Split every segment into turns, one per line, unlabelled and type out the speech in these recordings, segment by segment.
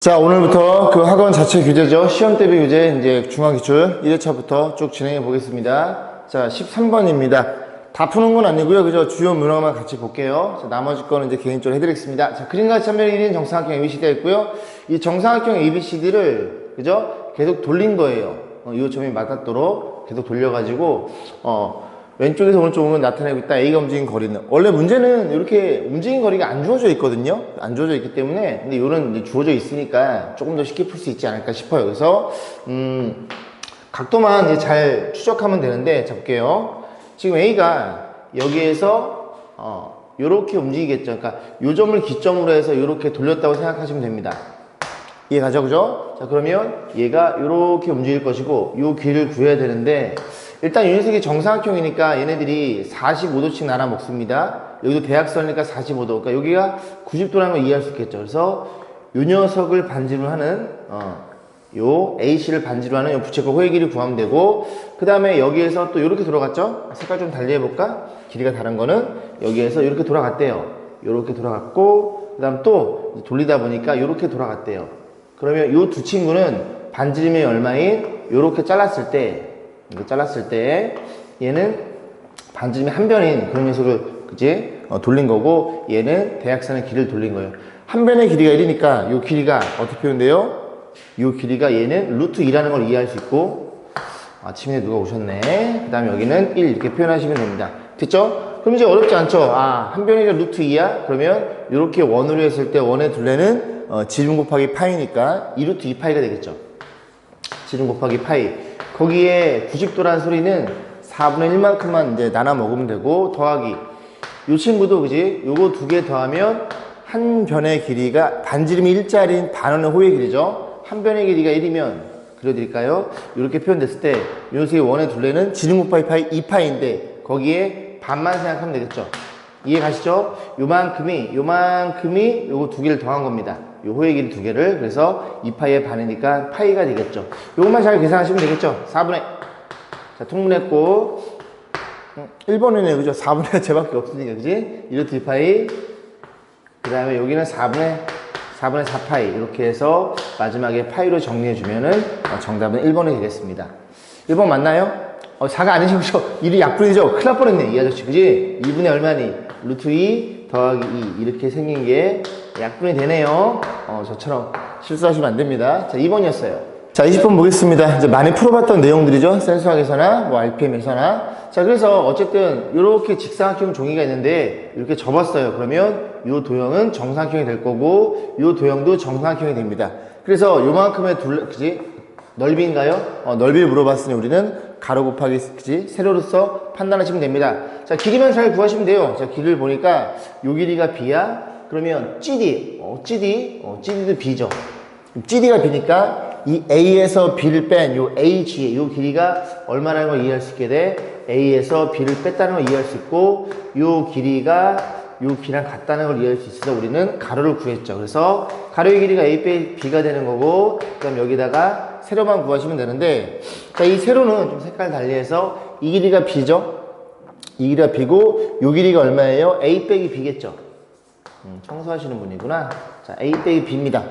자, 오늘부터 그 학원 자체 교재죠. 시험 대비 교재 이제 중앙기출 1회차부터 쭉 진행해 보겠습니다. 자, 13번입니다. 다 푸는 건 아니고요. 그죠? 주요 문항만 같이 볼게요. 자, 나머지 거는 이제 개인적으로 해드리겠습니다. 자, 그림과 참별 1인 정사각형 ABCD가 있고요. 이 정사각형 ABCD를, 그죠? 계속 돌린 거예요. 이 점이 맞닿도록 계속 돌려가지고, 왼쪽에서 오른쪽으로 나타내고 있다. A가 움직인 거리는. 원래 문제는 이렇게 움직인 거리가 안 주어져 있거든요. 안 주어져 있기 때문에. 근데 이런 이제 주어져 있으니까 조금 더 쉽게 풀 수 있지 않을까 싶어요. 그래서, 각도만 이제 잘 추적하면 되는데, 자, 볼게요. 지금 A가 여기에서, 요렇게 움직이겠죠. 그러니까 요 점을 기점으로 해서 요렇게 돌렸다고 생각하시면 됩니다. 이해가죠? 그죠? 자, 그러면 얘가 요렇게 움직일 것이고, 요 길을 구해야 되는데, 일단 유닛색이 정사각형이니까 얘네들이 45도씩 나눠 먹습니다. 여기도 대각선이니까 45도. 그러니까 여기가 90도라는 걸 이해할 수 있겠죠. 그래서 요 녀석을 반지로 하는, 요 AC를 반지로 하는 요 부채꼴 호의 길이 구하면 되고, 그 다음에 여기에서 또 요렇게 돌아갔죠? 색깔 좀 달리 해볼까? 길이가 다른 거는 여기에서 요렇게 돌아갔대요. 요렇게 돌아갔고, 그 다음 또 돌리다 보니까 요렇게 돌아갔대요. 그러면 요 두 친구는 반지름이 얼마인 요렇게 잘랐을 때, 이거 잘랐을 때 얘는 반지름이 한 변인 그런 녀석을 그지 돌린 거고, 얘는 대각선의 길이를 돌린 거예요. 한 변의 길이가 1이니까 요 길이가 어떻게 표현돼요? 요 길이가 얘는 루트 2라는 걸 이해할 수 있고, 아침에 누가 오셨네. 그 다음에 여기는 1 이렇게 표현하시면 됩니다. 됐죠? 그럼 이제 어렵지 않죠? 한 변이가 루트 2야? 그러면 이렇게 원으로 했을 때 원의 둘레는 지름 곱하기 파이니까 2루트 2파이가 되겠죠. 지름 곱하기 파이. 거기에 90도라는 소리는 4분의 1만큼만 이제 나눠 먹으면 되고, 더하기. 요 친구도, 그지? 요거 두 개 더하면 한 변의 길이가 반지름이 1짜리인 반원의 호의 길이죠. 한 변의 길이가 1이면, 그려드릴까요? 이렇게 표현됐을 때, 요새 원의 둘레는 지름 곱하기 파이 2파이인데, 거기에 반만 생각하면 되겠죠. 이해 가시죠? 요만큼이 요거 두 개를 더한 겁니다. 요 호의 길이 두 개를. 그래서 2파이의 반이니까 파이가 되겠죠. 요것만 잘 계산하시면 되겠죠. 4분의, 자, 통분했고, 1번이네요. 그죠? 4분의 제밖에 없으니까, 그지? 1루트 2파이. 그 다음에 여기는 4분의 4파이. 이렇게 해서 마지막에 파이로 정리해주면은 정답은 1번이 되겠습니다. 1번 맞나요? 4가 아니시죠? 1이 약분이죠? 큰일 날 뻔했네, 이 아저씨. 그지? 2분의 얼마니? 루트 2 더하기 2. 이렇게 생긴 게 약분이 되네요. 저처럼 실수하시면 안 됩니다. 자, 2번이었어요. 자, 20번 보겠습니다. 이제 많이 풀어봤던 내용들이죠. 센수학에서나, 뭐, RPM에서나. 자, 그래서 어쨌든, 이렇게 직사각형 종이가 있는데, 이렇게 접었어요. 그러면, 요 도형은 정사각형이 될 거고, 요 도형도 정사각형이 됩니다. 그래서 요만큼의 그지? 넓이인가요? 넓이를 물어봤으니 우리는 가로 곱하기, 그지? 세로로서 판단하시면 됩니다. 자, 길이만 잘 구하시면 돼요. 자, 길이를 보니까, 요 길이가 B야? 그러면 GD도 B죠. GD가 B니까 이 A에서 B를 뺀 요 AG, 요 길이가 얼마라는 걸 이해할 수 있게 돼? A에서 B를 뺐다는 걸 이해할 수 있고, 요 길이가 요 길이랑 같다는 걸 이해할 수 있어서 우리는 가로를 구했죠. 그래서 가로의 길이가 A 빼기 B가 되는 거고, 그 다음 여기다가 세로만 구하시면 되는데, 자, 이 세로는 좀 색깔 달리해서 이 길이가 B죠? 이 길이가 B고, 요 길이가 얼마예요? A 빼기 B겠죠? 청소하시는 분이구나. 자, A 빼기 B입니다.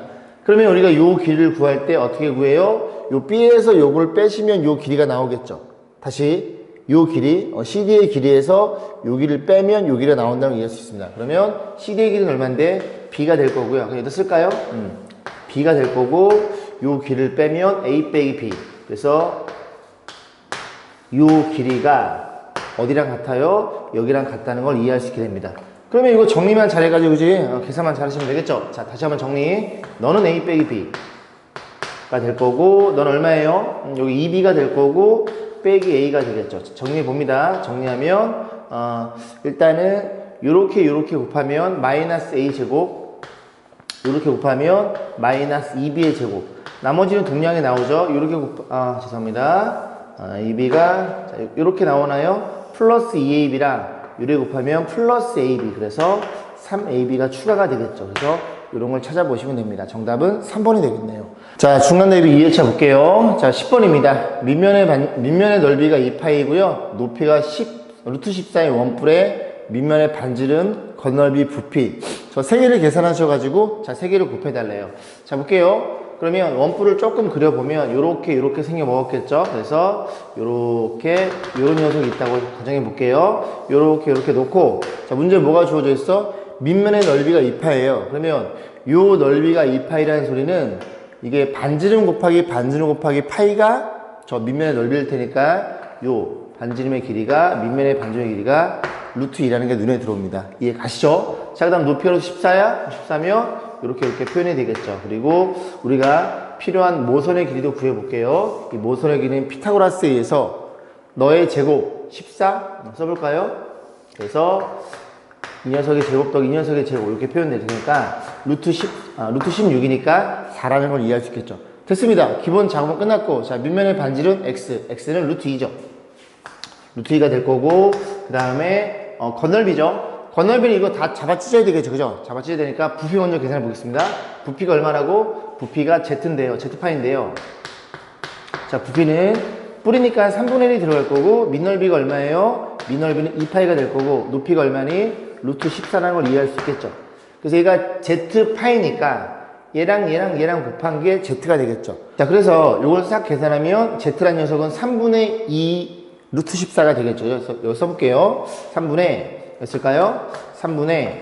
그러면 우리가 요 길이를 구할 때 어떻게 구해요? 요 B에서 요걸 빼시면 요 길이가 나오겠죠. 다시 요 길이, CD의 길이에서 요 길이를 빼면 요 길이가 나온다는 걸 이해할 수 있습니다. 그러면 CD의 길이는 얼마인데? B가 될 거고요. 그럼 여기다 쓸까요? B가 될 거고, 요 길이를 빼면 A 빼기 B. 그래서 요 길이가 어디랑 같아요? 여기랑 같다는 걸 이해할 수 있게 됩니다. 그러면 이거 정리만 잘해가지고, 그지? 계산만 잘하시면 되겠죠? 자, 다시 한번 정리. 너는 A 빼기 B가 될 거고, 넌 얼마예요? 여기 2B가 될 거고, 빼기 A가 되겠죠. 정리해 봅니다. 정리하면, 일단은, 요렇게 곱하면, 마이너스 A 제곱, 요렇게 곱하면, 마이너스 2B의 제곱. 나머지는 동량이 나오죠? 요렇게 죄송합니다. 2B가, 자, 요렇게 나오나요? 플러스 2AB랑, 요래 곱하면 플러스 AB. 그래서 3AB가 추가가 되겠죠. 그래서 이런 걸 찾아보시면 됩니다. 정답은 3번이 되겠네요. 자, 중간 대비 2회차 볼게요. 자, 10번입니다. 밑면의 넓이가 2파이고요. 높이가 루트 14의 원뿔에 밑면의 반지름, 겉넓이, 부피. 저 세 개를 계산하셔가지고, 자, 세 개를 곱해달래요. 자, 볼게요. 그러면 원뿔을 조금 그려보면, 요렇게 생겨 먹었겠죠? 그래서, 요렇게, 요런 녀석이 있다고 가정해 볼게요. 요렇게 놓고, 자, 문제 뭐가 주어져 있어? 밑면의 넓이가 2파예요. 그러면, 요 넓이가 2파이라는 소리는, 이게 반지름 곱하기 파이가 저 밑면의 넓이일 테니까, 요 반지름의 길이가 밑면의 반지름의 길이가 루트 2라는 게 눈에 들어옵니다. 이해 가시죠? 자, 그 다음 높이가 루트 14야? 14면 이렇게 표현이 되겠죠. 그리고 우리가 필요한 모선의 길이도 구해볼게요. 이 모선의 길이는 피타고라스에 의해서 너의 제곱 14 써볼까요? 그래서 이 녀석의 제곱 더하기 이 녀석의 제곱 이렇게 표현될 테니까 루트 16이니까 4라는 걸 이해할 수 있겠죠. 됐습니다. 기본 작업은 끝났고, 자, 밑면의 반지름 x는 루트 2죠. 루트 2가 될 거고, 그 다음에 겉넓이죠. 겉넓이는 이거 다 잡아 찢어야 되겠죠, 그죠? 잡아 찢어야 되니까 부피 먼저 계산해 보겠습니다. 부피가 얼마라고? 부피가 z인데요, z파인데요. 자, 부피는 뿌리니까 3분의 1이 들어갈 거고, 밑넓이가 얼마예요? 밑넓이는 2파이가 될 거고, 높이가 얼마니? 루트 14라는 걸 이해할 수 있겠죠. 그래서 얘가 z파이니까 얘랑 곱한 게 z가 되겠죠. 자, 그래서 이걸 싹 계산하면 z라는 녀석은 3분의 2 루트 14가 되겠죠. 그래서 여기 써볼게요. 3분의 였을까요? 3분의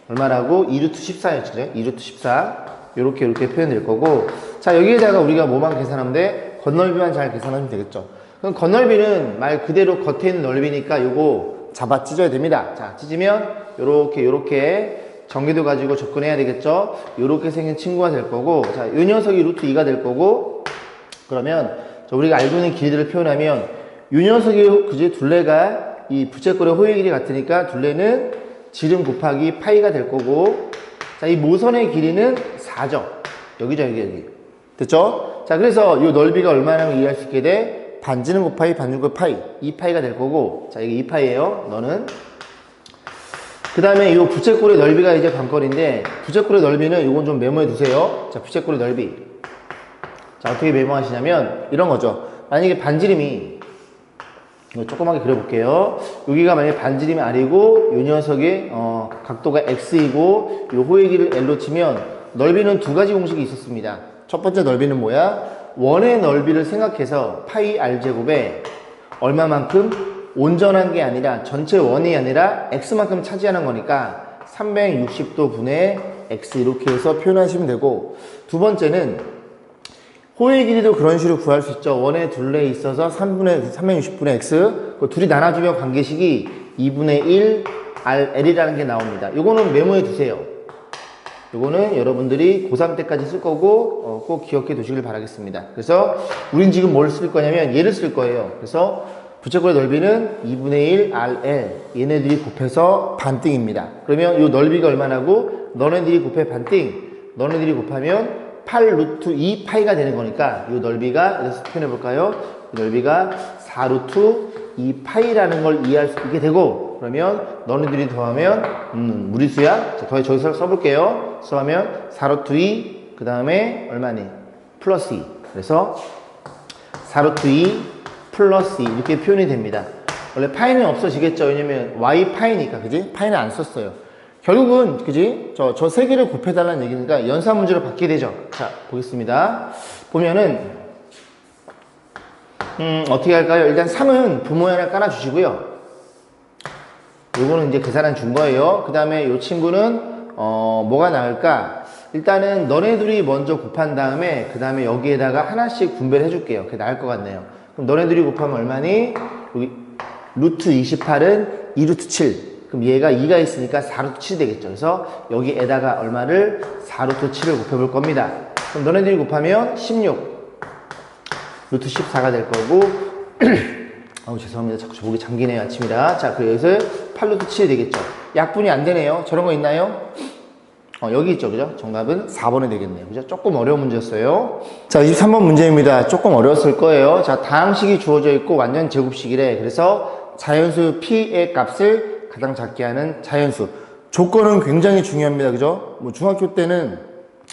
얼마라고? 2루트 14였죠. 2루트 14 이렇게 표현될 거고, 자, 여기에다가 우리가 뭐만 계산하면 돼? 겉넓이만 잘 계산하면 되겠죠. 그럼 겉넓이는 말 그대로 겉에 있는 넓이니까 요거 잡아 찢어야 됩니다. 자, 찢으면 요렇게 전기도 가지고 접근해야 되겠죠. 요렇게 생긴 친구가 될 거고, 자, 요 녀석이 루트 2가 될 거고, 그러면 우리가 알고 있는 길이들을 표현하면 요 녀석이 그지 둘레가 이 부채꼴의 호의 길이 같으니까 둘레는 지름 곱하기 파이가 될 거고, 자, 이 모선의 길이는 4죠. 여기죠, 여기. 됐죠? 자, 그래서 요 넓이가 얼마나 이해할 수 있게 돼? 반지름 곱하기 반지름 곱하기 파이. 2파이가 될 거고, 자, 이게 2파이예요. 너는. 그 다음에 이 부채꼴의 넓이가 이제 관건인데, 부채꼴의 넓이는 이건 좀 메모해 두세요. 자, 부채꼴의 넓이. 자, 어떻게 메모하시냐면 이런 거죠. 만약에 반지름이 이거 조그맣게 그려볼게요. 여기가 만약에 반지름이 R이고 이 녀석의 각도가 X이고 이 호의 길이를 L로 치면 넓이는 두 가지 공식이 있었습니다. 첫 번째 넓이는 뭐야? 원의 넓이를 생각해서 파이 R제곱에 얼마만큼? 온전한 게 아니라 전체 원이 아니라 X만큼 차지하는 거니까 360도 분의 X 이렇게 해서 표현하시면 되고, 두 번째는 호의 길이도 그런 식으로 구할 수 있죠. 원의 둘레에 있어서 360분의 x, 그 둘이 나눠주면 관계식이 2분의 1 RL이라는 게 나옵니다. 요거는 메모해 두세요. 요거는 여러분들이 고3 때까지 쓸 거고 꼭 기억해 두시길 바라겠습니다. 그래서 우린 지금 뭘 쓸 거냐면 얘를 쓸 거예요. 그래서 부채꼴의 넓이는 2분의 1 RL, 얘네들이 곱해서 반띵입니다. 그러면 요 넓이가 얼마나고? 너네들이 곱해 반띵, 너네들이 곱하면 8 루트 2 파이가 되는 거니까 이 넓이가, 여기서 표현해 볼까요? 이 넓이가 4 루트 2 파이라는 걸 이해할 수 있게 되고, 그러면 너네들이 더하면 무리수야. 자, 저기서 써볼게요. 써하면 4 루트 2, 그 다음에 얼마니? 플러스 2. 그래서 4 루트 2 플러스 2 이렇게 표현이 됩니다. 원래 파이는 없어지겠죠. 왜냐면 y 파이니까, 그지? 파이는 안 썼어요. 결국은, 그지? 저 세 개를 곱해달라는 얘기니까 연산 문제로 받게 되죠. 자, 보겠습니다. 보면은, 어떻게 할까요? 일단 3은 부모에 하나 깔아주시고요. 요거는 이제 계산한 준 거예요. 그 다음에 요 친구는, 뭐가 나을까? 일단은 너네 둘이 먼저 곱한 다음에, 그 다음에 여기에다가 하나씩 분배를 해줄게요. 그게 나을 것 같네요. 그럼 너네 둘이 곱하면 얼마니? 여기, 루트 28은 2루트 7. 그럼 얘가 2가 있으니까 4루트 7이 되겠죠. 그래서 여기에다가 얼마를? 4루트 7을 곱해볼 겁니다. 그럼 너네들이 곱하면 16 루트 14가 될 거고 죄송합니다. 자꾸 저 목이 잠기네요. 아침이라. 자, 그래서 8루트 7이 되겠죠. 약분이 안 되네요. 저런 거 있나요? 여기 있죠. 그죠? 정답은 4번이 되겠네요. 그죠? 조금 어려운 문제였어요. 자, 23번 문제입니다. 조금 어려웠을 거예요. 자, 다항식이 주어져 있고 완전 제곱식이래. 그래서 자연수 P의 값을 가장 작게 하는 자연수. 조건은 굉장히 중요합니다. 그죠? 뭐 중학교 때는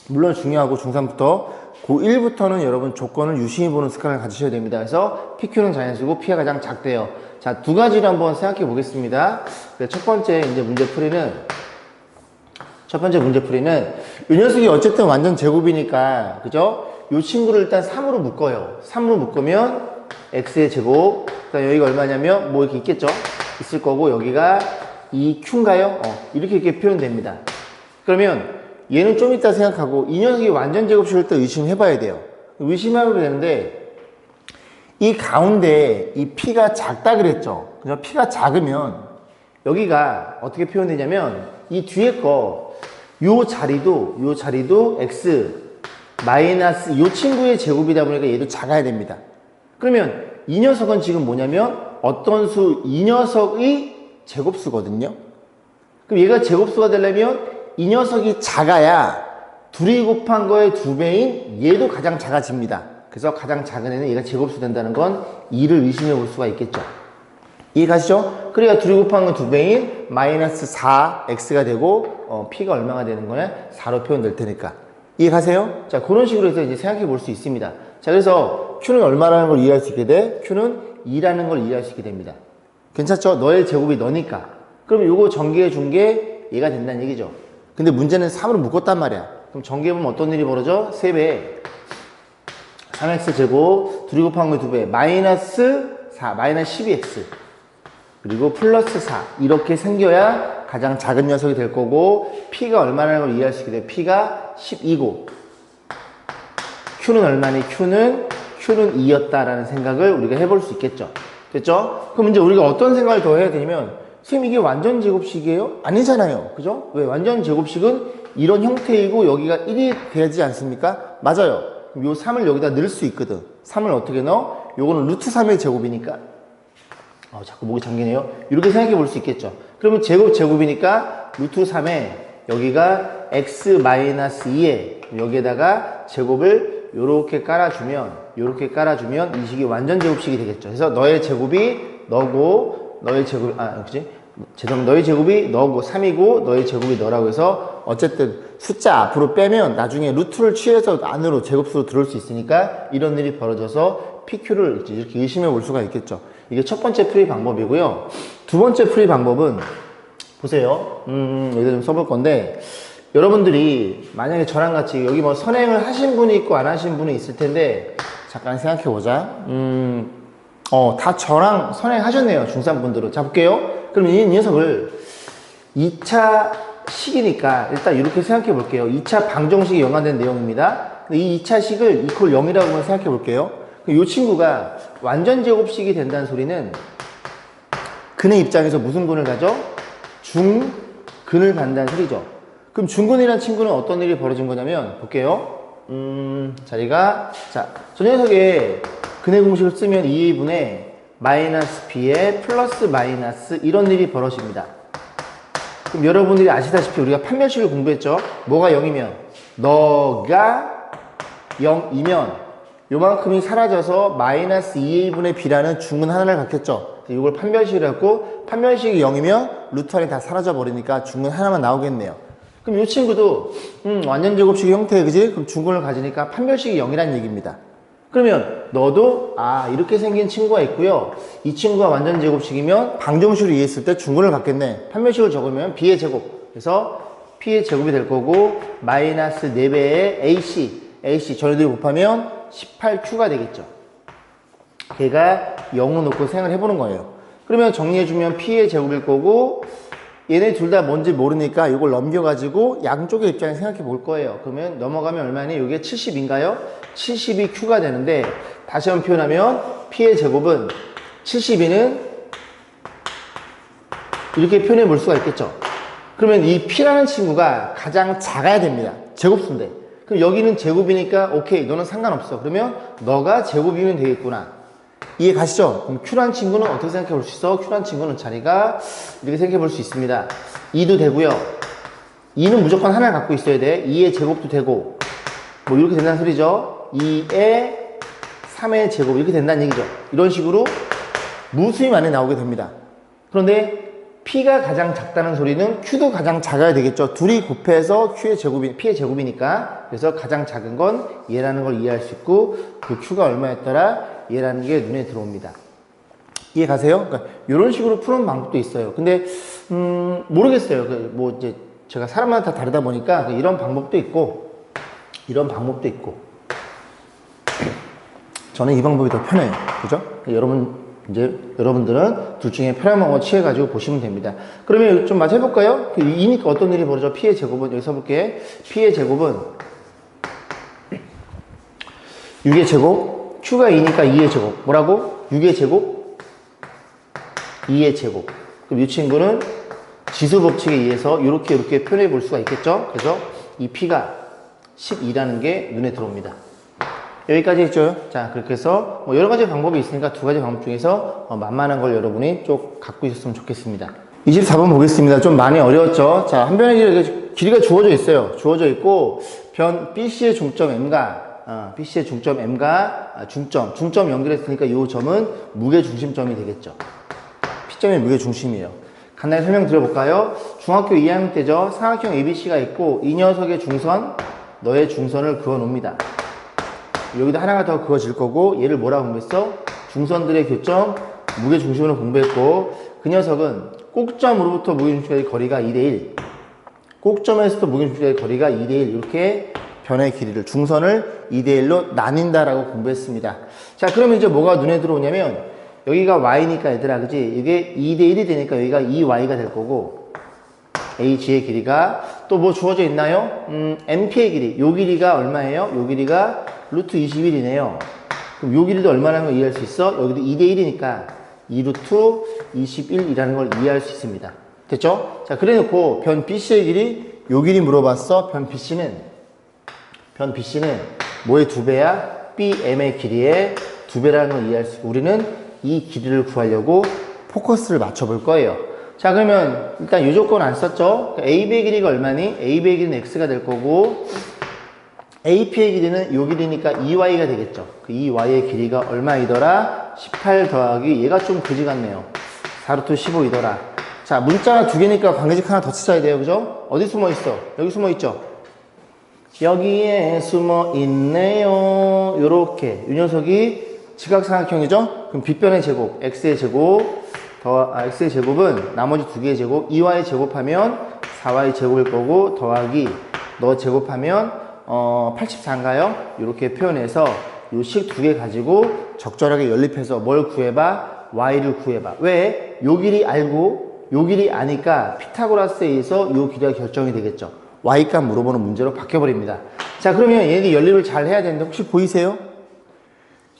물론 중요하고 중3부터 고1부터는 여러분 조건을 유심히 보는 습관을 가지셔야 됩니다. 그래서 PQ는 자연수고 P가 가장 작대요. 자, 두 가지를 한번 생각해 보겠습니다. 첫 번째 문제 풀이는 이 녀석이 어쨌든 완전 제곱이니까, 그죠? 이 친구를 일단 3으로 묶어요. 3으로 묶으면 x의 제곱, 그러니까 여기가 얼마냐면 뭐 이렇게 있겠죠? 있을 거고, 여기가 2q인가요? 이렇게 표현됩니다. 그러면 얘는 좀 이따 생각하고 이 녀석이 완전 제곱식을 또 의심해 봐야 돼요. 의심하면 되는데, 이 가운데 이 p가 작다 그랬죠? 그죠? p가 작으면 여기가 어떻게 표현되냐면 이 뒤에 요 자리도 x 마이너스 요 친구의 제곱이다 보니까 얘도 작아야 됩니다. 그러면 이 녀석은 지금 뭐냐면 어떤 수, 이 녀석이 제곱수거든요. 그럼 얘가 제곱수가 되려면 이 녀석이 작아야 둘이 곱한 거의 2배인 얘도 가장 작아집니다. 그래서 가장 작은 애는 얘가 제곱수 된다는 건 2를 의심해 볼 수가 있겠죠. 이해가시죠? 그러니까 둘이 곱한 건 2배인 마이너스 4x가 되고 p가 얼마가 되는 거냐? 4로 표현될 테니까. 이해가세요? 자, 그런 식으로 해서 이제 생각해 볼 수 있습니다. 자, 그래서 q는 얼마라는 걸 이해할 수 있게 돼? q는 2라는 걸 이해할 수 있게 됩니다. 괜찮죠? 너의 제곱이 너니까. 그럼 요거 전개해 준 게 얘가 된다는 얘기죠. 근데 문제는 3으로 묶었단 말이야. 그럼 전개해보면 어떤 일이 벌어져? 3배 3x 제곱 둘이 곱한 거 2배 마이너스 4 마이너스 12x 그리고 플러스 4 이렇게 생겨야 가장 작은 녀석이 될 거고, p가 얼마라는 걸 이해할 수 있게 돼. p가 12고 q는 얼마니? q는 2였다라는 생각을 우리가 해볼 수 있겠죠. 됐죠? 그럼 이제 우리가 어떤 생각을 더 해야 되냐면, 선생님 이게 완전 제곱식이에요? 아니잖아요. 그죠? 왜? 완전 제곱식은 이런 형태이고 여기가 1이 되지 않습니까? 맞아요. 그럼 요 3을 여기다 넣을 수 있거든. 3을 어떻게 넣어? 요거는 루트 3의 제곱이니까 자꾸 목이 잠기네요. 이렇게 생각해 볼 수 있겠죠. 그러면 제곱이니까 루트 3에 여기가 x-2에 여기에다가 제곱을 요렇게 깔아주면 이 식이 완전 제곱식이 되겠죠. 그래서 너의 제곱이 너고 너의 제곱이 너의 제곱이 너고 3이고 너의 제곱이 너라고 해서 어쨌든 숫자 앞으로 빼면 나중에 루트를 취해서 안으로 제곱수로 들어올 수 있으니까 이런 일이 벌어져서 PQ를 이렇게 의심해 볼 수가 있겠죠. 이게 첫 번째 풀이 방법이고요. 두 번째 풀이 방법은 보세요. 여기다 좀 써볼 건데, 여러분들이 만약에 저랑 같이 여기 뭐 선행을 하신 분이 있고 안 하신 분이 있을 텐데, 잠깐 생각해 보자. 다 저랑 선행하셨네요. 중3 분들은. 자, 볼게요. 그럼 이 녀석을 2차 식이니까 일단 이렇게 생각해 볼게요. 2차 방정식이 연관된 내용입니다. 근데 이 2차 식을 이퀄 0이라고 한번 생각해 볼게요. 이 친구가 완전 제곱식이 된다는 소리는 근의 입장에서 무슨 근을 가져? 중근을 간다는 소리죠. 그럼 중근이라는 친구는 어떤 일이 벌어진 거냐면, 볼게요. 저 녀석의 근의 공식을 쓰면 2a분의 마이너스 b에 플러스 마이너스 이런 일이 벌어집니다. 그럼 여러분들이 아시다시피 우리가 판별식을 공부했죠? 뭐가 0이면? 너가 0이면 요만큼이 사라져서 마이너스 2a분의 b라는 중근 하나를 갖겠죠. 이걸 판별식이라고 했고, 판별식이 0이면 루트 안이 다 사라져 버리니까 중근 하나만 나오겠네요. 그럼 이 친구도 완전 제곱식의 형태, 그지? 그럼 중근을 가지니까 판별식이 0이란 얘기입니다. 그러면 너도 이렇게 생긴 친구가 있고요. 이 친구가 완전 제곱식이면 방정식으로 이해했을 때 중근을 갖겠네. 판별식을 적으면 b의 제곱. 그래서 p의 제곱이 될 거고 마이너스 4배의 ac 저희들이 곱하면 18q가 되겠죠. 걔가 0을 놓고 생각을 해보는 거예요. 그러면 정리해주면 p의 제곱일 거고, 얘네 둘 다 뭔지 모르니까 이걸 넘겨가지고 양쪽의 입장에 생각해 볼 거예요. 그러면 넘어가면 얼마니? 이게 70인가요? 70이 q가 되는데, 다시 한번 표현하면 p의 제곱은 72는 이렇게 표현해 볼 수가 있겠죠. 그러면 이 p라는 친구가 가장 작아야 됩니다. 제곱수인데. 그럼 여기는 제곱이니까 오케이, 너는 상관없어. 그러면 너가 제곱이면 되겠구나. 이해 가시죠? 그럼 q란 친구는 어떻게 생각해 볼 수 있어? q란 친구는 자리가 이렇게 생각해 볼 수 있습니다. 2도 되고요. 2는 무조건 하나를 갖고 있어야 돼. 2의 제곱도 되고 뭐 이렇게 된다는 소리죠. 2의 3의 제곱 이렇게 된다는 얘기죠. 이런 식으로 무수히 많이 나오게 됩니다. 그런데 P가 가장 작다는 소리는 Q도 가장 작아야 되겠죠. 둘이 곱해서 P의 제곱이니까. 그래서 가장 작은 건 얘라는 걸 이해할 수 있고, 그 Q가 얼마였더라? 얘라는 게 눈에 들어옵니다. 이해 가세요? 그러니까 이런 식으로 푸는 방법도 있어요. 근데 모르겠어요. 뭐 이제 제가 사람마다 다 다르다 보니까 이런 방법도 있고, 이런 방법도 있고. 저는 이 방법이 더 편해요. 그죠? 여러분들은 둘 중에 편한 방법 취해가지고 보시면 됩니다. 그러면 좀 마저 해볼까요? 2니까 어떤 일이 벌어져? P의 제곱은, 여기 써볼게. P의 제곱은 6의 제곱, Q가 2니까 2의 제곱. 뭐라고? 6의 제곱, 2의 제곱. 그럼 이 친구는 지수 법칙에 의해서 이렇게 표현해 볼 수가 있겠죠? 그래서 이 P가 12라는 게 눈에 들어옵니다. 여기까지 했죠. 자, 그렇게 해서 뭐 여러 가지 방법이 있으니까 두 가지 방법 중에서 만만한 걸 여러분이 좀 갖고 있었으면 좋겠습니다. 24번 보겠습니다. 좀 많이 어려웠죠. 자, 한 변의 길이가 주어져 있어요. 주어져 있고 변 BC의 중점 M과 BC의 중점 M과 중점 연결했으니까 이 점은 무게 중심점이 되겠죠. P점이 무게 중심이에요. 간단히 설명드려볼까요? 중학교 2학년 때죠. 삼각형 ABC가 있고 이 녀석의 중선, 너의 중선을 그어 놓습니다. 여기다 하나가 더 그어질 거고 얘를 뭐라고 공부했어? 중선들의 교점, 무게중심으로 공부했고 그 녀석은 꼭점으로부터 무게중심까지 거리가 2대1 꼭점에서부터 무게중심까지 거리가 2대1 이렇게 변의 길이를 중선을 2대1로 나뉜다라고 공부했습니다. 자, 그러면 이제 뭐가 눈에 들어오냐면 여기가 y니까 얘들아, 그지? 이게 2대1이 되니까 여기가 2y가 될 거고 H의 길이가 또 뭐 주어져 있나요? MP의 길이, 요 길이가 얼마예요? 요 길이가 루트 21이네요. 그럼 요 길이도 얼마라는 걸 이해할 수 있어? 여기도 2대1이니까 2 루트 21이라는 걸 이해할 수 있습니다. 됐죠? 자, 그래 놓고 변 BC의 길이, 요 길이 물어봤어. 변 BC는 뭐의 2배야? BM의 길이의 2배라는 걸 이해할 수 있고 우리는 이 길이를 구하려고 포커스를 맞춰볼 거예요. 자, 그러면 일단 이 조건 안 썼죠? AB의 길이가 얼마니? AB의 길이는 X가 될 거고 AP의 길이는 요 길이니까 2y가 되겠죠. 그 2y의 길이가 얼마이더라? 18 더하기 얘가 좀 그지 같네요. 4루트 15이더라. 자, 문자가 두 개니까 관계식 하나 더 찾아야 돼요. 그죠? 어디 숨어 있어? 여기 숨어 있죠? 여기에 숨어 있네요. 요렇게. 이 녀석이 지각삼각형이죠? 그럼 빗변의 제곱, x의 제곱, x의 제곱은 나머지 두 개의 제곱, 2y 제곱하면 4y 제곱일 거고, 더하기 너 제곱하면 84인가요? 이렇게 표현해서 요 식 두 개 가지고 적절하게 연립해서 뭘 구해봐? y를 구해봐. 왜? 요 길이 알고 요 길이 아니까 피타고라스에 의해서 요 길이가 결정이 되겠죠. y값 물어보는 문제로 바뀌어버립니다. 자, 그러면 얘네들 연립을 잘 해야 되는데 혹시 보이세요?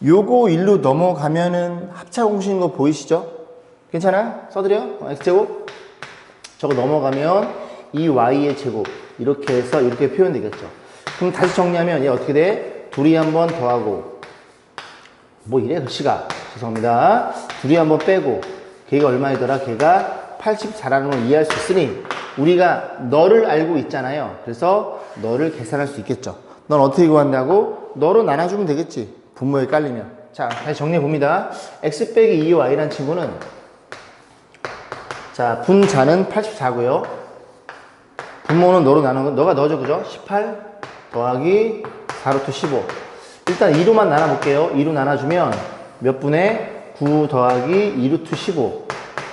요거 일로 넘어가면은 합차공식인 거 보이시죠? 괜찮아? 써드려? x제곱? 저거 넘어가면 이 y의 제곱 이렇게 해서 이렇게 표현되겠죠. 그럼 다시 정리하면 얘 어떻게 돼? 둘이 한번 더하고 뭐 이래 글씨가 죄송합니다. 둘이 한번 빼고 걔가 얼마이더라? 걔가 84라는 걸 이해할 수 있으니 우리가 너를 알고 있잖아요. 그래서 너를 계산할 수 있겠죠. 넌 어떻게 구한다고? 너로 나눠주면 되겠지. 분모에 깔리면. 자, 다시 정리해 봅니다. x 빼기 2y라는 친구는 자, 분자는 84고요. 분모는 너로 나누는 건 너가 넣어줘. 그죠? 18 더하기 4루트 15. 일단 2로만 나눠볼게요. 2로 나눠주면 몇 분의 9 더하기 2루트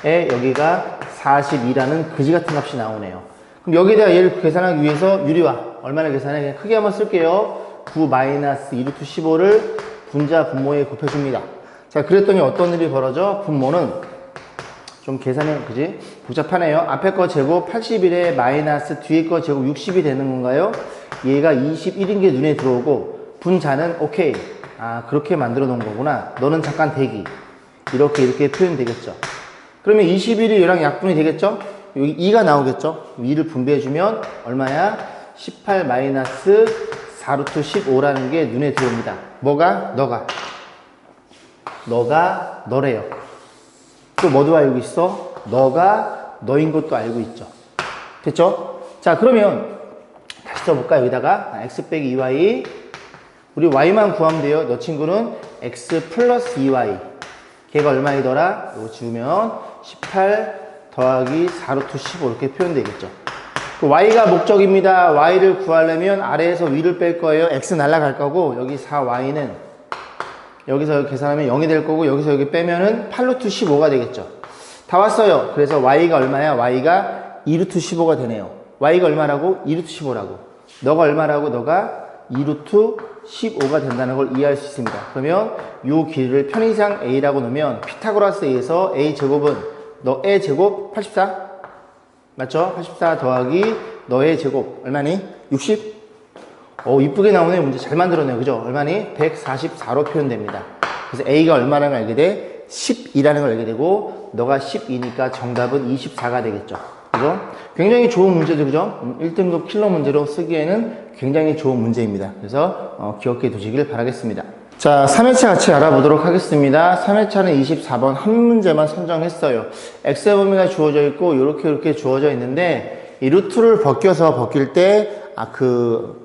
15에 여기가 42라는 그지같은 값이 나오네요. 그럼 여기에다가 얘를 계산하기 위해서 유리화 얼마나 계산해? 그냥 크게 한번 쓸게요. 9 마이너스 2루트 15를 분자 분모에 곱해줍니다. 자, 그랬더니 어떤 일이 벌어져? 분모는 좀 계산해, 그지? 복잡하네요. 앞에 거 제곱 81에 마이너스 뒤에 거 제곱 60이 되는 건가요? 얘가 21인 게 눈에 들어오고 분자는 오케이. 아, 그렇게 만들어 놓은 거구나. 너는 잠깐 대기. 이렇게 표현되겠죠. 그러면 21이 얘랑 약분이 되겠죠? 여기 2가 나오겠죠? 2를 분배해주면 얼마야? 18 마이너스 4루트 15라는 게 눈에 들어옵니다. 뭐가? 너가 너래요. 또 뭐도 알고 있어? 너가 너인 것도 알고 있죠. 됐죠? 자, 그러면 다시 써볼까? 여기다가 x 빼기 2y 우리 y만 구하면 돼요. 너 친구는 x 플러스 2y 걔가 얼마이더라? 이거 지우면 18 더하기 4루트 15 이렇게 표현되겠죠. y가 목적입니다. y를 구하려면 아래에서 위를 뺄 거예요. x 날아갈 거고 여기 4y는 여기서 여기 계산하면 0이 될 거고 여기서 여기 빼면은 8루트 15가 되겠죠. 다 왔어요. 그래서 y가 얼마야? y가 2루트 15가 되네요. y가 얼마라고? 2루트 15라고. 너가 얼마라고? 너가 2루트 15가 된다는 걸 이해할 수 있습니다. 그러면 요 길이를 편의상 a라고 놓으면 피타고라스 a에서 a 제곱은 너의 제곱 84? 맞죠? 84 더하기 너의 제곱 얼마니? 60? 이쁘게 나오네요. 문제 잘 만들었네요. 그죠? 얼마니? 144로 표현됩니다. 그래서 A가 얼마라는 걸 알게 돼? 12라는 걸 알게 되고 너가 12니까 정답은 24가 되겠죠. 그죠? 굉장히 좋은 문제죠. 그죠? 1등급 킬러 문제로 쓰기에는 굉장히 좋은 문제입니다. 그래서 기억해 두시길 바라겠습니다. 자, 3회차 같이 알아보도록 하겠습니다. 3회차는 24번 한 문제만 선정했어요. x의 범위가 주어져 있고 이렇게 주어져 있는데 이 루트를 벗길 때 그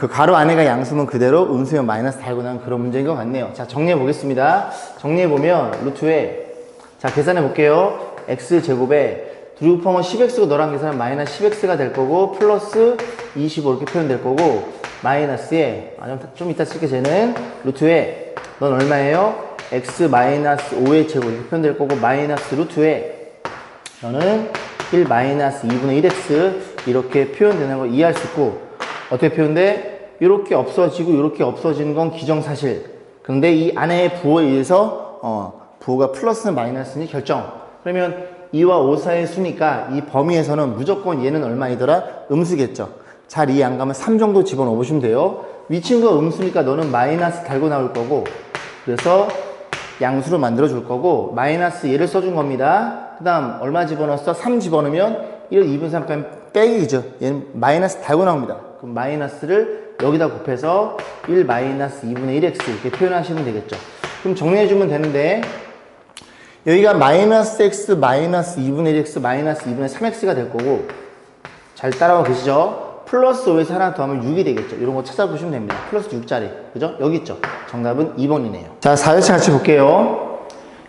가로 안에가 양수면 그대로 음수면 마이너스 달고 난 그런 문제인 것 같네요. 자, 정리해 보겠습니다. 정리해 보면 루트에 자, 계산해 볼게요. x 제곱에 둘이 곱하면 10x고 너랑 계산하면 마이너스 10x가 될 거고 플러스 25 이렇게 표현될 거고 마이너스에 좀 이따 쓸게 쟤는 루트에 넌 얼마예요? x 마이너스 5의 제곱 이렇게 표현될 거고 마이너스 루트에 너는 1 마이너스 2분의 1x 이렇게 표현되는 걸 이해할 수 있고 어떻게 표현돼? 이렇게 없어지고 이렇게 없어지는 건 기정사실. 그런데 이 안에 부호에 의해서 부호가 플러스는 마이너스니 결정. 그러면 2와 5 사이의 수니까 이 범위에서는 무조건 얘는 얼마이더라? 음수겠죠. 잘 이해 안 가면 3 정도 집어넣어 보시면 돼요. 위 친구가 음수니까 너는 마이너스 달고 나올 거고 그래서 양수로 만들어 줄 거고 마이너스 얘를 써준 겁니다. 그 다음 얼마 집어넣었어? 3 집어넣으면 1, 2분 3 빼기죠. 얘는 마이너스 달고 나옵니다. 그럼 마이너스를 여기다 곱해서 1 마이너스 2분의 1x 이렇게 표현하시면 되겠죠. 그럼 정리해주면 되는데 여기가 마이너스 x 마이너스 2분의 1x 마이너스 2분의 3x가 될 거고 잘 따라오고 계시죠? 플러스 5에서 하나 더하면 6이 되겠죠. 이런 거 찾아보시면 됩니다. 플러스 6짜리. 그죠? 여기 있죠. 정답은 2번이네요. 자, 4회차 같이 볼게요.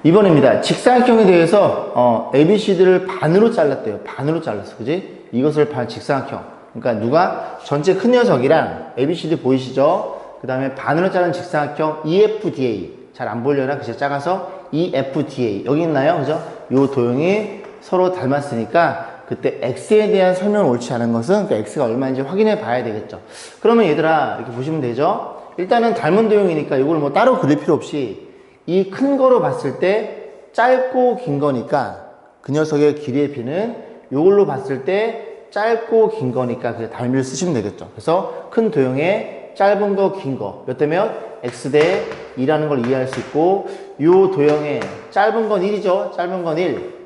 2번입니다. 직사각형에 대해서 ABCD를 반으로 잘랐대요. 반으로 잘랐어. 그지? 이것을 직사각형. 그러니까 누가 전체 큰 녀석이랑 ABCD 보이시죠? 그 다음에 반으로 자른 직사각형 EFDA. 잘 안 보이려나? 그죠? 작아서 EFDA. 여기 있나요? 그죠? 요 도형이 서로 닮았으니까 그때 x에 대한 설명을 옳지 않은 것은 그 x가 얼마인지 확인해 봐야 되겠죠. 그러면 얘들아 이렇게 보시면 되죠. 일단은 닮은 도형이니까 이걸 뭐 따로 그릴 필요 없이 이 큰 거로 봤을 때 짧고 긴 거니까 그 녀석의 길이의 비는 이걸로 봤을 때 짧고 긴 거니까 그냥 닮이를 쓰시면 되겠죠. 그래서 큰 도형에 짧은 거 긴 거 몇 대 몇? x 대 2라는 걸 이해할 수 있고 이 도형에 짧은 건 1이죠. 짧은 건 1.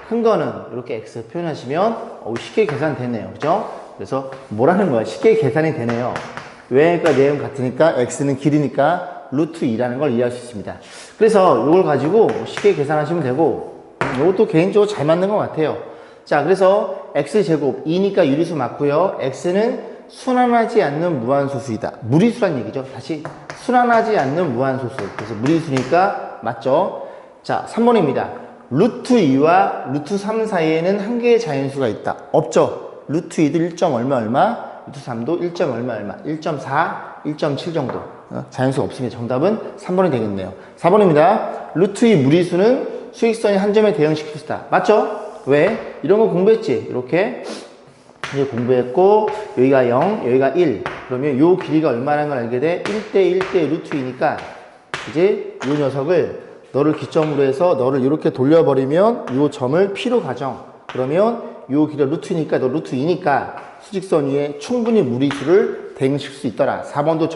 큰 거는 이렇게 x 표현하시면 쉽게 계산되네요. 그죠? 그래서 뭐라는 거야? 쉽게 계산이 되네요. 왜? 그러니까 내용 같으니까 x는 길이니까 루트 2라는 걸 이해할 수 있습니다. 그래서 이걸 가지고 쉽게 계산하시면 되고 이것도 개인적으로 잘 맞는 것 같아요. 자, 그래서 x제곱 2니까 유리수 맞고요. x는 순환하지 않는 무한소수이다. 무리수란 얘기죠. 다시 순환하지 않는 무한소수. 그래서 무리수니까 맞죠? 자, 3번입니다. 루트 2와 루트 3 사이에는 한 개의 자연수가 있다. 없죠. 루트 2도 1. 얼마 루트 3도 1. 얼마 1.4, 1.7 정도 자연수가 없습니다. 정답은 3번이 되겠네요. 4번입니다. 루트 2 무리수는 수익선이 한 점에 대응시킬 수 있다. 맞죠? 왜? 이런 거 공부했지. 이렇게 공부했고 여기가 0, 여기가 1. 그러면 요 길이가 얼마라는 걸 알게 돼? 1대 1대 루트 2니까 이제 요 녀석을 너를 기점으로 해서 너를 이렇게 돌려버리면 이 점을 P로 가정. 그러면 이 길이가 루트니까 너 루트 2니까 수직선 위에 충분히 무리수를 대응시킬 수 있더라. 4번도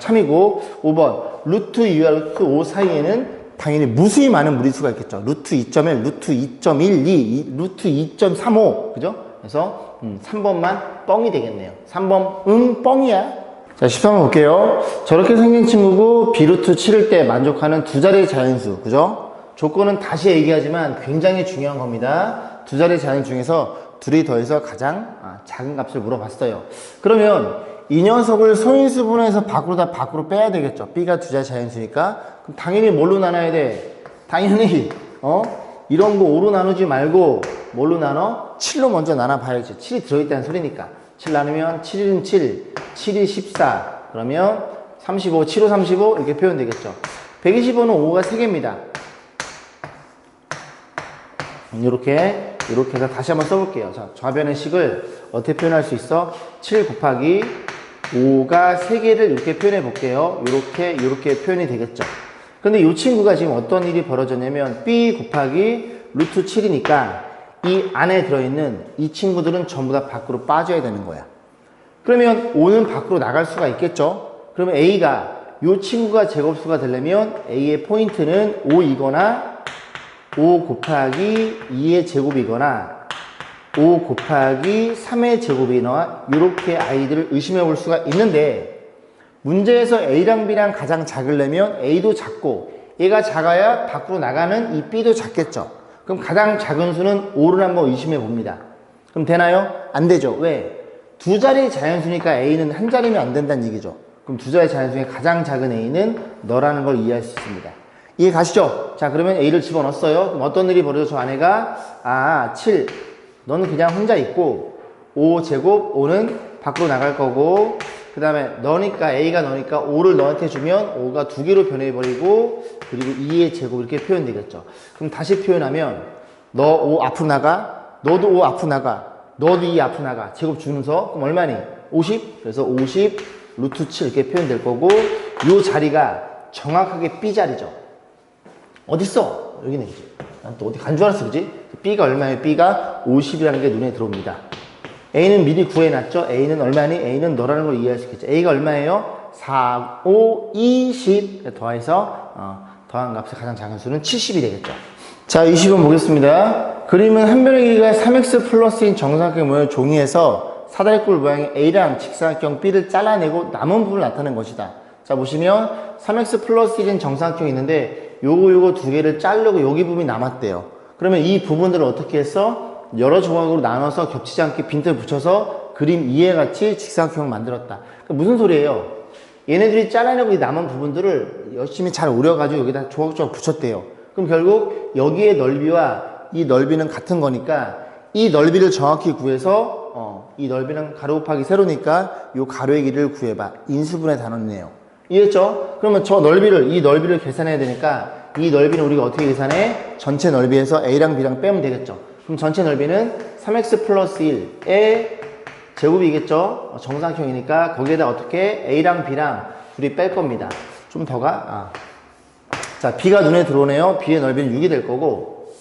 참이고 5번 루트 2와 루트 5 사이에는 당연히 무수히 많은 무리수가 있겠죠. 루트 2.1, 루트 2.12, 루트 2.35 그죠? 그래서 3번만 뻥이 되겠네요. 3번 뻥이야. 자, 13번 볼게요. 저렇게 생긴 친구고 B루트 치를 때 만족하는 두 자리의 자연수. 그죠? 조건은 다시 얘기하지만 굉장히 중요한 겁니다. 두 자리의 자연수 중에서 둘이 더해서 가장 작은 값을 물어봤어요. 그러면 이 녀석을 소인수분해서 밖으로 빼야 되겠죠. B가 두 자리 자연수니까. 그럼 당연히 뭘로 나눠야 돼? 당연히 이런 거 5로 나누지 말고 뭘로 나눠? 7로 먼저 나눠봐야지. 7이 들어있다는 소리니까. 7 나누면 7, 1은 7, 7이 14. 그러면 35, 7호 35 이렇게 표현되겠죠. 125는 5가 3개입니다. 이렇게 해서 다시 한번 써볼게요. 자, 좌변의 식을 어떻게 표현할 수 있어? 7 곱하기 5가 3개를 이렇게 표현해 볼게요. 이렇게 표현이 되겠죠. 근데 이 친구가 지금 어떤 일이 벌어졌냐면 b 곱하기 루트 7이니까 이 안에 들어있는 이 친구들은 전부 다 밖으로 빠져야 되는 거야. 그러면 5는 밖으로 나갈 수가 있겠죠. 그러면 a가 이 친구가 제곱수가 되려면 a의 포인트는 5이거나 5 곱하기 2의 제곱이거나 5 곱하기 3의 제곱이거나 이렇게 아이들을 의심해 볼 수가 있는데 문제에서 A랑 B랑 가장 작으려면 A도 작고 얘가 작아야 밖으로 나가는 이 B도 작겠죠. 그럼 가장 작은 수는 5를 한번 의심해 봅니다. 그럼 되나요? 안 되죠. 왜? 두 자리 자연수니까 A는 한 자리면 안 된다는 얘기죠. 그럼 두 자리 자연수 중에 가장 작은 A는 너라는 걸 이해할 수 있습니다. 이해 가시죠? 자, 그러면 A를 집어넣었어요. 그럼 어떤 일이 벌어져? 저 아내가 7 너는 그냥 혼자 있고 5제곱 5는 밖으로 나갈 거고 그 다음에 너니까 A가 너니까 5를 너한테 주면 5가 2개로 변해버리고 그리고 2의 제곱 이렇게 표현되겠죠. 그럼 다시 표현하면 너 5 앞으로 나가 너도 5 앞으로 나가 너도 2 앞으로 나가 제곱 주면서 그럼 얼마니? 50 그래서 50 루트 7 이렇게 표현될 거고 이 자리가 정확하게 B 자리죠. 어딨어? 여기는 이제 난 또 어디 간 줄 알았어 그지? B가 얼마예요? B가 50이라는 게 눈에 들어옵니다. A는 미리 구해놨죠? A는 얼마니? A는 너라는 걸 이해할 수 있겠죠. A가 얼마예요? 4, 5, 20 더해서 더한 값의 가장 작은 수는 70이 되겠죠. 자, 20번 보겠습니다. 그림은 한 변의 길이가 3x 플러스인 정사각형 모양의 종이에서 사다리꼴 모양의 A랑 직사각형 B를 잘라내고 남은 부분을 나타낸 것이다. 자, 보시면 3x 플러스 1인 정사각형이 있는데 요거 두 개를 자르고 여기 부분이 남았대요. 그러면 이 부분들을 어떻게 했어? 여러 조각으로 나눠서 겹치지 않게 빈틈을 붙여서 그림 2에 같이 직사각형을 만들었다. 그러니까 무슨 소리예요? 얘네들이 잘라내고 이 남은 부분들을 열심히 잘 오려가지고 여기다 조각조각 붙였대요. 그럼 결국 여기의 넓이와 이 넓이는 같은 거니까 이 넓이를 정확히 구해서 이 넓이는 가로 곱하기 세로니까 이 가로의 길이를 구해봐. 인수분해 단원이네요. 이해했죠? 그러면 이 넓이를 계산해야 되니까 이 넓이는 우리가 어떻게 계산해? 전체 넓이에서 A랑 B랑 빼면 되겠죠. 그럼 전체 넓이는 3x 플러스 1의 제곱이겠죠? 정사각형이니까 거기에다 어떻게 A랑 B랑 둘이 뺄 겁니다. 좀 더 가? 자, B가 눈에 들어오네요. B의 넓이는 6이 될 거고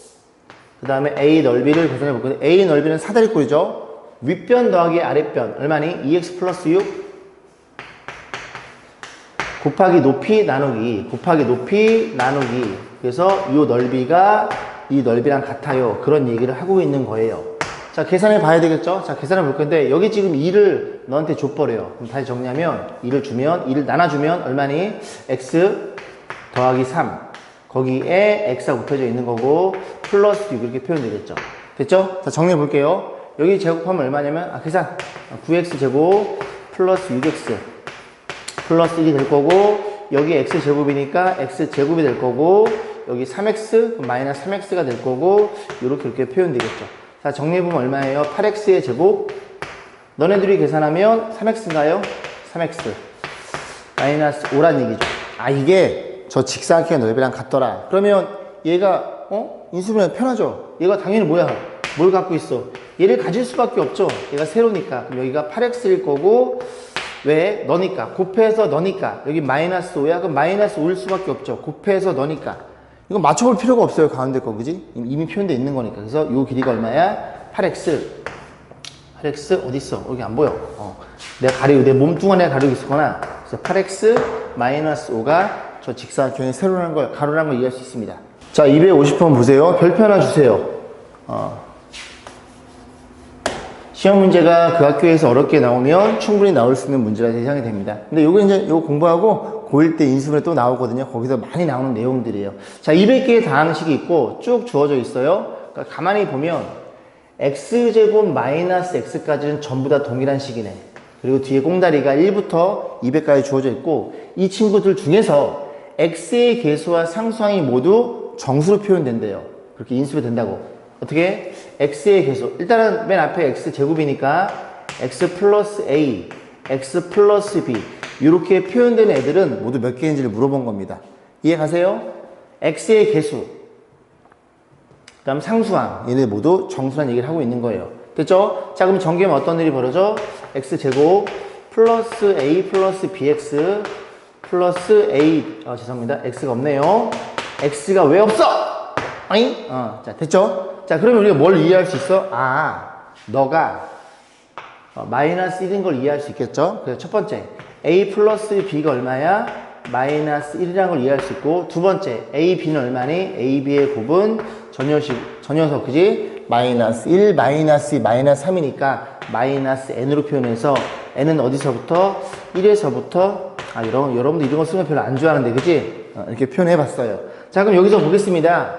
그 다음에 A 넓이를 계산해 볼 건데 A 넓이는 사다리꼴이죠. 윗변 더하기 아랫변 얼마니? 2x 플러스 6 곱하기 높이 나누기 그래서 이 넓이가 이 넓이랑 같아요. 그런 얘기를 하고 있는 거예요. 자, 계산해 봐야 되겠죠? 자, 계산해 볼 건데 여기 지금 2를 너한테 줘버려요. 그럼 다시 정리하면 2를 나눠주면 얼마니? x 더하기 3 거기에 x가 곱해져 있는 거고 플러스 6 이렇게 표현되겠죠. 됐죠? 자, 정리해 볼게요. 여기 제곱하면 얼마냐면 계산 9x 제곱 플러스 6x 플러스 1이 될 거고 여기 x제곱이니까 x제곱이 될 거고 여기 3x 마이너스 3x가 될 거고 이렇게 표현되겠죠. 자, 정리해보면 얼마예요? 8x의 제곱 너네들이 계산하면 3x인가요? 3x 마이너스 5란 얘기죠. 이게 저 직사각형의 넓이랑 같더라. 그러면 얘가 인수분해 편하죠. 얘가 당연히 뭐야? 뭘 갖고 있어? 얘를 가질 수밖에 없죠. 얘가 세로니까. 그럼 여기가 8x일 거고 왜? 너니까. 곱해서 너니까. 여기 마이너스 5야? 그럼 마이너스 5일 수밖에 없죠. 곱해서 너니까. 이거 맞춰볼 필요가 없어요. 가운데 거, 그지? 이미 표현되어 있는 거니까. 그래서 요 길이가 얼마야? 8x. 8x 어딨어? 여기 안 보여. 내 몸뚱아리에 가리고 있었구나. 그래서 8x 마이너스 5가 저 직사각형의 세로라는 걸, 가로라는 걸 이해할 수 있습니다. 자, 250번 보세요. 별표 하나 주세요. 시험 문제가 그 학교에서 어렵게 나오면 충분히 나올 수 있는 문제가 대상이 됩니다. 근데 요거 이제 요거 공부하고 고1 때 인수분해 또 나오거든요. 거기서 많이 나오는 내용들이에요. 자, 200개의 다항식이 있고 쭉 주어져 있어요. 그러니까 가만히 보면 x제곱 마이너스 x까지는 전부 다 동일한 식이네. 그리고 뒤에 꽁다리가 1부터 200까지 주어져 있고 이 친구들 중에서 x의 개수와 상수항이 모두 정수로 표현된대요. 그렇게 인수가 된다고. 어떻게? x의 개수. 일단은 맨 앞에 x 제곱이니까 x 플러스 a, x 플러스 b 이렇게 표현되는 애들은 모두 몇 개인지를 물어본 겁니다. 이해 가세요? x의 개수, 그 다음 상수항, 얘네 모두 정수란 얘기를 하고 있는 거예요. 됐죠? 자, 그럼 전개하면 어떤 일이 벌어져? x제곱 플러스 a 플러스 bx 플러스 a, 죄송합니다. x가 없네요. x가 왜 없어? 아잉? 자, 됐죠? 자, 그러면 우리가 뭘 이해할 수 있어? 너가 마이너스 1인 걸 이해할 수 있겠죠? 그래서 첫 번째, a 플러스 b가 얼마야? 마이너스 1이라는 걸 이해할 수 있고, 두 번째, a, b는 얼마니? a, b의 곱은 전혀석, 그지? 마이너스 1, 마이너스 2, 마이너스 3이니까 마이너스 n으로 표현해서 n은 어디서부터? 1에서부터, 여러분들 이런 거 쓰면 별로 안 좋아하는데, 그지? 이렇게 표현해 봤어요. 자, 그럼 여기서 보겠습니다.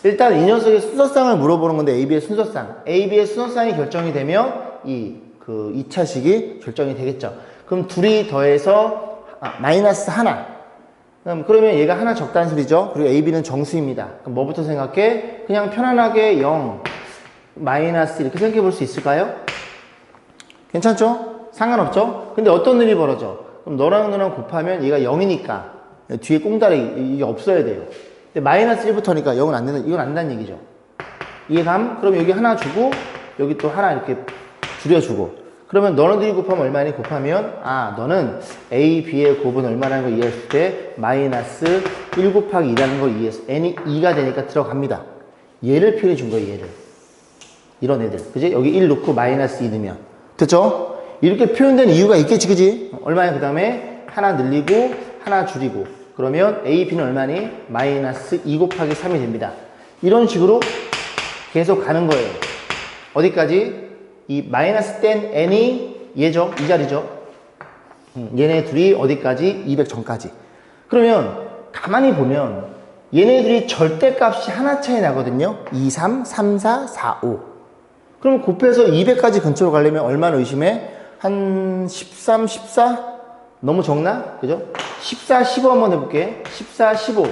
일단 이 녀석의 순서쌍을 물어보는 건데, AB의 순서쌍. AB의 순서쌍이 결정이 되면 이 2차식이 결정이 되겠죠. 그럼 둘이 더해서 마이너스 하나. 그러면 얘가 하나 적다는 소리죠. 그리고 AB는 정수입니다. 그럼 뭐부터 생각해? 그냥 편안하게 0, 마이너스 이렇게 생각해 볼 수 있을까요? 괜찮죠? 상관없죠? 근데 어떤 일이 벌어져? 그럼 너랑 너랑 곱하면 얘가 0이니까 뒤에 꽁다리 이게 없어야 돼요. 근데 마이너스 1부터니까 0은 안 된다. 이건 안 된다는 얘기죠. 이해감? 그럼 여기 하나 주고 여기 또 하나 이렇게 줄여주고, 그러면 너네들이 곱하면 얼마니? 곱하면 너는 a, b의 곱은 얼마라는 걸 이해했을 때 마이너스 1 곱하기 2라는 걸 이해해서 n이 2가 되니까 들어갑니다. 얘를 표현해 준 거예요. 얘를. 이런 애들, 그지? 여기 1 넣고 마이너스 2 넣으면 됐죠? 이렇게 표현된 이유가 있겠지, 그지? 얼마야? 그 다음에 하나 늘리고 하나 줄이고, 그러면 a, b는 얼마니? 마이너스 2 곱하기 3이 됩니다. 이런 식으로 계속 가는 거예요. 어디까지? 이 마이너스 땐 n이 얘죠? 이 자리죠? 얘네 둘이 어디까지? 200 전까지. 그러면 가만히 보면 얘네들이 절대값이 하나 차이 나거든요. 2, 3, 3, 4, 4, 5. 그럼 곱해서 200까지 근처로 가려면 얼마나 의심해? 한 13, 14? 너무 적나? 그죠? 14, 15 한번 해볼게. 14, 15.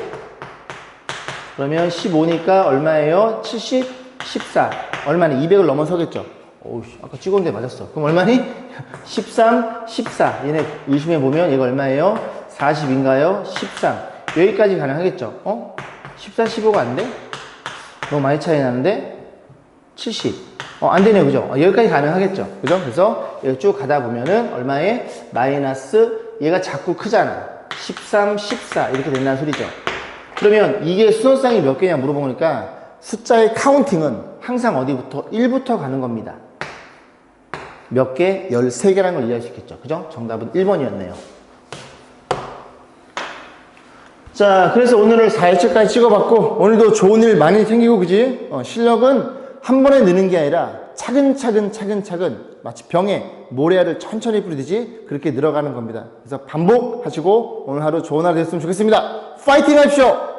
그러면 15니까 얼마예요? 70, 14. 얼마니? 200을 넘어서겠죠? 오우씨, 아까 찍었는데 맞았어. 그럼 얼마니? 13, 14. 얘네 의심해보면 얘가 얼마예요? 40인가요? 13. 여기까지 가능하겠죠? 14, 15가 안 돼? 너무 많이 차이 나는데? 70. 안 되네요. 그죠? 여기까지 가능하겠죠? 그죠? 그래서 여기 쭉 가다 보면은 얼마에? 마이너스, 얘가 자꾸 크잖아. 13, 14. 이렇게 된다는 소리죠. 그러면 이게 순서쌍이 몇 개냐 물어보니까 숫자의 카운팅은 항상 어디부터? 1부터 가는 겁니다. 몇 개? 13개라는 걸 이해할 수 있겠죠. 그죠? 정답은 1번이었네요. 자, 그래서 오늘은 4일째까지 찍어봤고, 오늘도 좋은 일 많이 생기고, 그지? 실력은 한 번에 느는 게 아니라 차근차근 마치 병에 모래알을 천천히 뿌리듯이 그렇게 늘어가는 겁니다. 그래서 반복하시고 오늘 하루 좋은 하루 됐으면 좋겠습니다. 파이팅 하십시오!